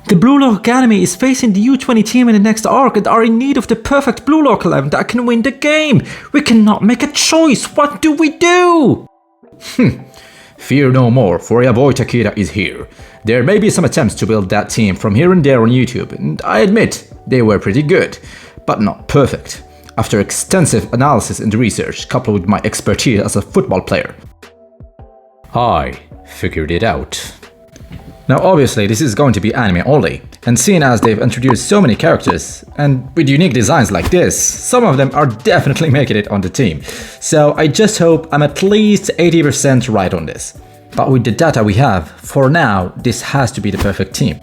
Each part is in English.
The Blue Lock Academy is facing the U20 team in the next arc and are in need of the perfect Blue Lock 11 that can win the game. We cannot make a choice. What do we do? Fear no more, for your boy Takeda is here. There may be some attempts to build that team from here and there on YouTube, and I admit they were pretty good, but not perfect. After extensive analysis and research, coupled with my expertise as a football player, I figured it out. Now obviously this is going to be anime only, and seeing as they've introduced so many characters, and with unique designs like this, some of them are definitely making it on the team. So I just hope I'm at least 80% right on this. But with the data we have, for now, this has to be the perfect team.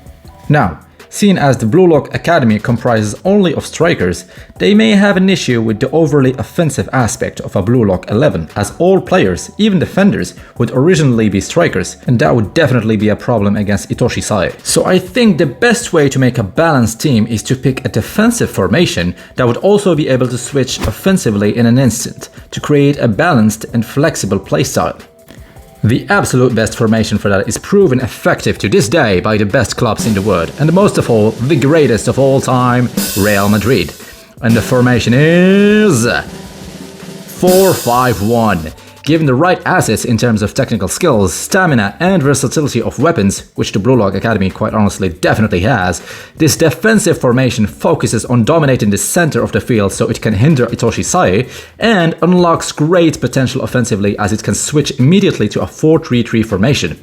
Now, seeing as the Blue Lock Academy comprises only of strikers, they may have an issue with the overly offensive aspect of a Blue Lock 11, as all players, even defenders, would originally be strikers, and that would definitely be a problem against Itoshi Sae. So I think the best way to make a balanced team is to pick a defensive formation that would also be able to switch offensively in an instant, to create a balanced and flexible playstyle. The absolute best formation for that is proven effective to this day by the best clubs in the world, and most of all, the greatest of all time, Real Madrid. And the formation is 4-5-1. Given the right assets in terms of technical skills, stamina, and versatility of weapons, which the Blue Lock Academy quite honestly definitely has, this defensive formation focuses on dominating the center of the field so it can hinder Itoshi Sae, and unlocks great potential offensively as it can switch immediately to a 4-3-3 formation.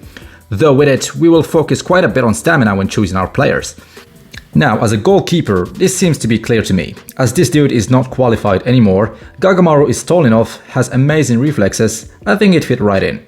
Though with it, we will focus quite a bit on stamina when choosing our players. Now, as a goalkeeper, this seems to be clear to me. As this dude is not qualified anymore, Gagamaru is tall enough, has amazing reflexes, I think it fit right in.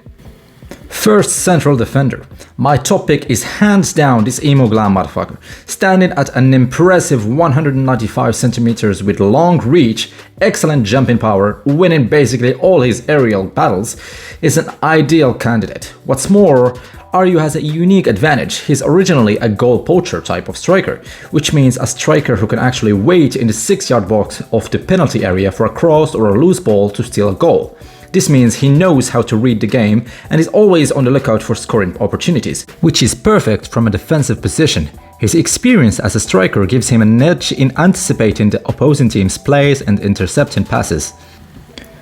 First central defender. My top pick is hands down this emo glam motherfucker. Standing at an impressive 195 centimeters with long reach, excellent jumping power, winning basically all his aerial battles, is an ideal candidate. What's more, Ryu has a unique advantage. He's originally a goal poacher type of striker, which means a striker who can actually wait in the 6-yard box of the penalty area for a cross or a loose ball to steal a goal. This means he knows how to read the game and is always on the lookout for scoring opportunities, which is perfect from a defensive position. His experience as a striker gives him an edge in anticipating the opposing team's plays and intercepting passes.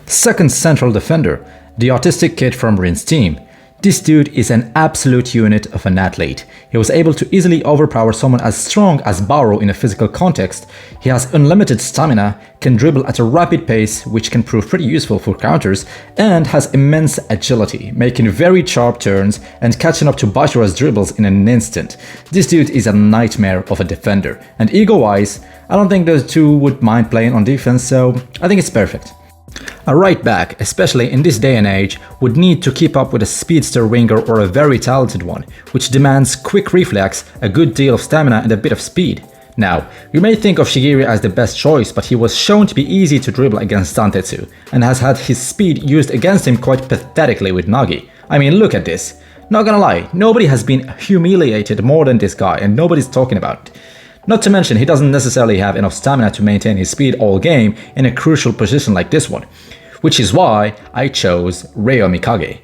Second central defender, the autistic kid from Rin's team. This dude is an absolute unit of an athlete. He was able to easily overpower someone as strong as Bauro in a physical context. He has unlimited stamina, can dribble at a rapid pace, which can prove pretty useful for counters, and has immense agility, making very sharp turns and catching up to Bashira's dribbles in an instant. This dude is a nightmare of a defender, and ego-wise, I don't think those two would mind playing on defense, so I think it's perfect. A right back, especially in this day and age, would need to keep up with a speedster winger or a very talented one, which demands quick reflex, a good deal of stamina and a bit of speed. Now, you may think of Shigiri as the best choice, but he was shown to be easy to dribble against Santetsu, and has had his speed used against him quite pathetically with Nagi. I mean, look at this. Not gonna lie, nobody has been humiliated more than this guy, and nobody's talking about it. Not to mention, he doesn't necessarily have enough stamina to maintain his speed all game in a crucial position like this one, which is why I chose Ryo Mikage.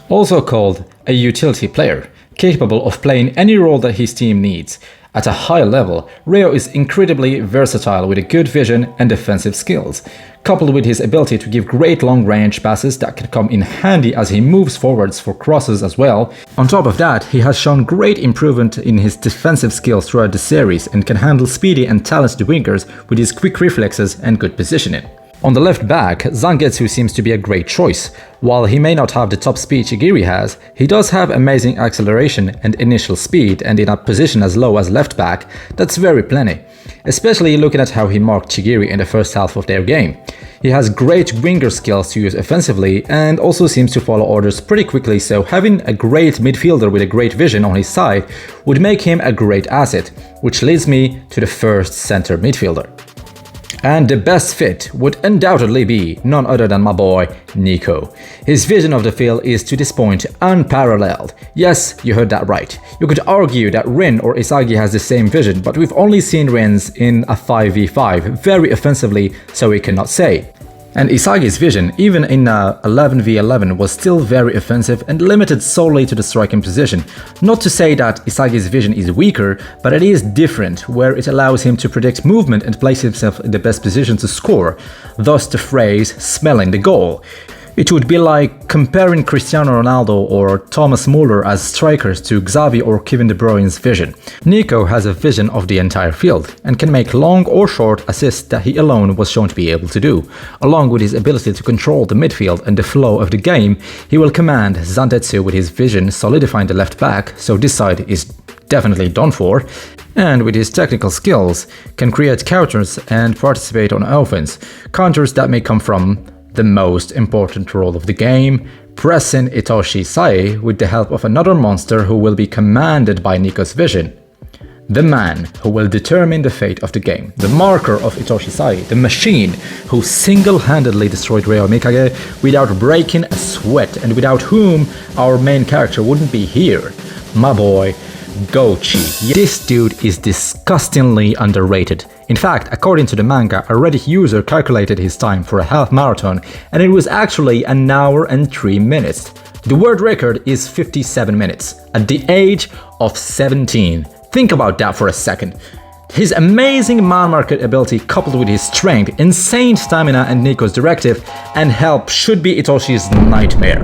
Also called a utility player, capable of playing any role that his team needs. At a high level, Ryo is incredibly versatile with a good vision and defensive skills, coupled with his ability to give great long-range passes that can come in handy as he moves forwards for crosses as well. On top of that, he has shown great improvement in his defensive skills throughout the series and can handle speedy and talented wingers with his quick reflexes and good positioning. On the left back, Zangetsu seems to be a great choice. While he may not have the top speed Shigiri has, he does have amazing acceleration and initial speed, and in a position as low as left back, that's very plenty. Especially looking at how he marked Shigiri in the first half of their game. He has great winger skills to use offensively and also seems to follow orders pretty quickly, so having a great midfielder with a great vision on his side would make him a great asset, which leads me to the first center midfielder. And the best fit would undoubtedly be none other than my boy, Nico. His vision of the field is to this point unparalleled. Yes, you heard that right. You could argue that Rin or Isagi has the same vision, but we've only seen Rin's in a 5v5 very offensively, so we cannot say. And Isagi's vision, even in 11v11, was still very offensive and limited solely to the striking position. Not to say that Isagi's vision is weaker, but it is different, where it allows him to predict movement and place himself in the best position to score, thus the phrase smelling the goal. It would be like comparing Cristiano Ronaldo or Thomas Muller as strikers to Xavi or Kevin De Bruyne's vision. Nico has a vision of the entire field and can make long or short assists that he alone was shown to be able to do. Along with his ability to control the midfield and the flow of the game, he will command Zantetsu with his vision solidifying the left back, so this side is definitely done for. And with his technical skills, can create counters and participate on offense. Counters that may come from the most important role of the game, pressing Itoshi Sae with the help of another monster who will be commanded by Nico's vision. The man who will determine the fate of the game, the marker of Itoshi Sae, the machine who single-handedly destroyed Ryo Mikage without breaking a sweat and without whom our main character wouldn't be here. My boy, Gochi. This dude is disgustingly underrated. In fact, according to the manga, a Reddit user calculated his time for a half marathon, and it was actually 1 hour and 3 minutes. The world record is 57 minutes, at the age of 17. Think about that for a second. His amazing man-market ability coupled with his strength, insane stamina and Nico's directive and help should be Itoshi's nightmare.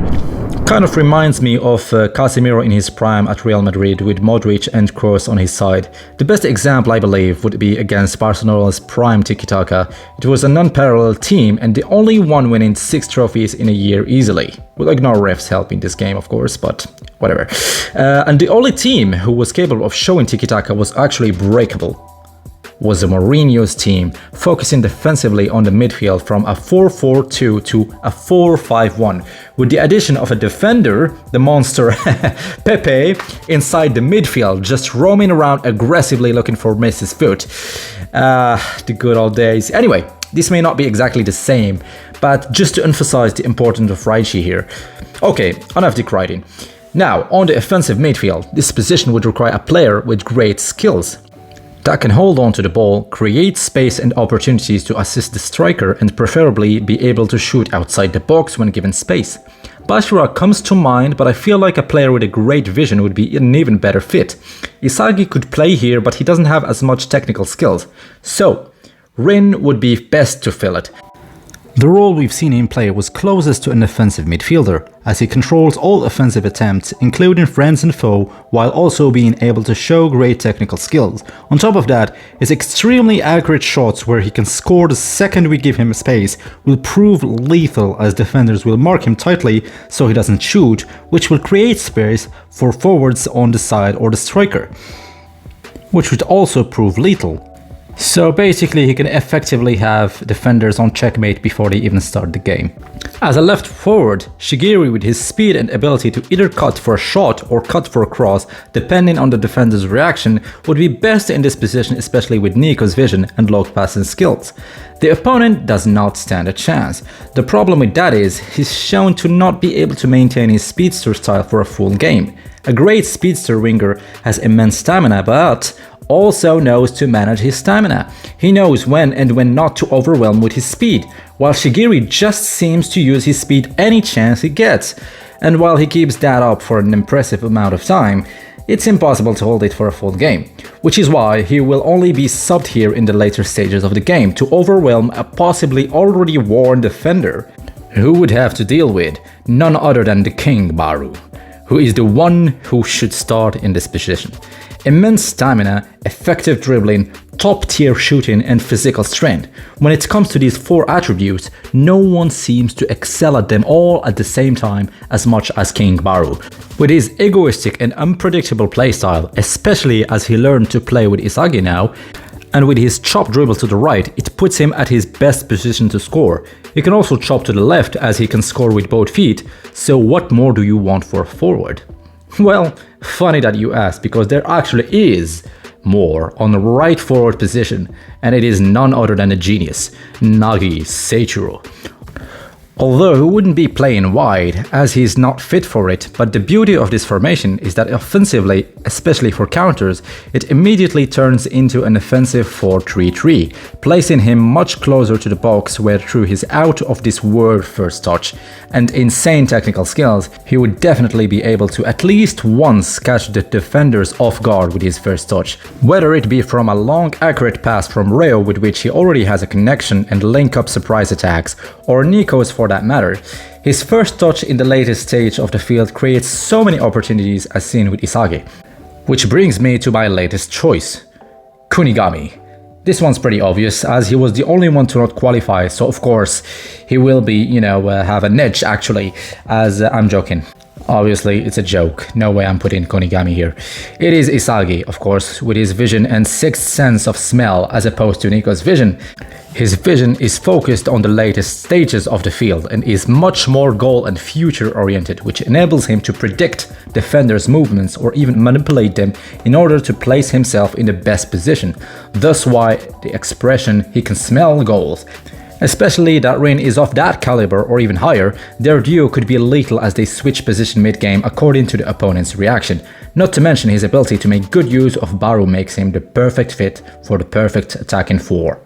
Kind of reminds me of Casemiro in his prime at Real Madrid with Modric and Kroos on his side. The best example I believe would be against Barcelona's prime tiki-taka. It was an unparalleled team and the only one winning 6 trophies in a year easily. We'll ignore refs help in this game of course, but whatever. And the only team who was capable of showing tiki-taka was actually breakable. Was the Mourinho's team, focusing defensively on the midfield from a 4-4-2 to a 4-5-1, with the addition of a defender, the monster Pepe, inside the midfield, just roaming around aggressively looking for Messi's foot. The good old days. Anyway, this may not be exactly the same, but just to emphasize the importance of Raichi here. Okay, enough dick riding. Now, on the offensive midfield, this position would require a player with great skills that can hold on to the ball, create space and opportunities to assist the striker and preferably be able to shoot outside the box when given space. Bashira comes to mind, but I feel like a player with a great vision would be an even better fit. Isagi could play here, but he doesn't have as much technical skills. So, Rin would be best to fill it. The role we've seen him play was closest to an offensive midfielder, as he controls all offensive attempts, including friends and foe, while also being able to show great technical skills. On top of that, his extremely accurate shots where he can score the second we give him space will prove lethal, as defenders will mark him tightly so he doesn't shoot, which will create space for forwards on the side or the striker, which would also prove lethal. So basically he can effectively have defenders on checkmate before they even start the game. As a left forward, Shigiri with his speed and ability to either cut for a shot or cut for a cross, depending on the defender's reaction, would be best in this position, especially with Nico's vision and long passing skills. The opponent does not stand a chance. The problem with that is he's shown to not be able to maintain his speedster style for a full game. A great speedster winger has immense stamina, but also knows to manage his stamina. He knows when and when not to overwhelm with his speed, while Shigiri just seems to use his speed any chance he gets. And while he keeps that up for an impressive amount of time, it's impossible to hold it for a full game, which is why he will only be subbed here in the later stages of the game to overwhelm a possibly already worn defender, who would have to deal with none other than the King Baru, who is the one who should start in this position. Immense stamina, effective dribbling, top-tier shooting and physical strength. When it comes to these 4 attributes, no one seems to excel at them all at the same time as much as King Baru. With his egoistic and unpredictable playstyle, especially as he learned to play with Isagi now, and with his chop dribble to the right, it puts him at his best position to score. He can also chop to the left as he can score with both feet, so what more do you want for a forward? Well, funny that you ask, because there actually is more on the right forward position, and it is none other than a genius, Nagi Seichiro. Although he wouldn't be playing wide, as he's not fit for it, but the beauty of this formation is that offensively, especially for counters, it immediately turns into an offensive 4-3-3, placing him much closer to the box where through his out-of-this-world first touch and insane technical skills, he would definitely be able to at least once catch the defenders off guard with his first touch, whether it be from a long accurate pass from Reo with which he already has a connection and link up surprise attacks, or Nico's for that matter. His first touch in the latest stage of the field creates so many opportunities as seen with Isagi. Which brings me to my latest choice, Kunigami. This one's pretty obvious as he was the only one to not qualify, so of course he will be, have an edge actually, as I'm joking. Obviously, it's a joke. No way I'm putting Kunigami here. It is Isagi, of course, with his vision and sixth sense of smell as opposed to Nico's vision. His vision is focused on the latest stages of the field and is much more goal and future oriented, which enables him to predict defenders' movements or even manipulate them in order to place himself in the best position. Thus why the expression "he can smell goals." Especially that Rin is of that caliber or even higher, their duo could be lethal as they switch position mid-game according to the opponent's reaction. Not to mention his ability to make good use of Baru makes him the perfect fit for the perfect attacking 4.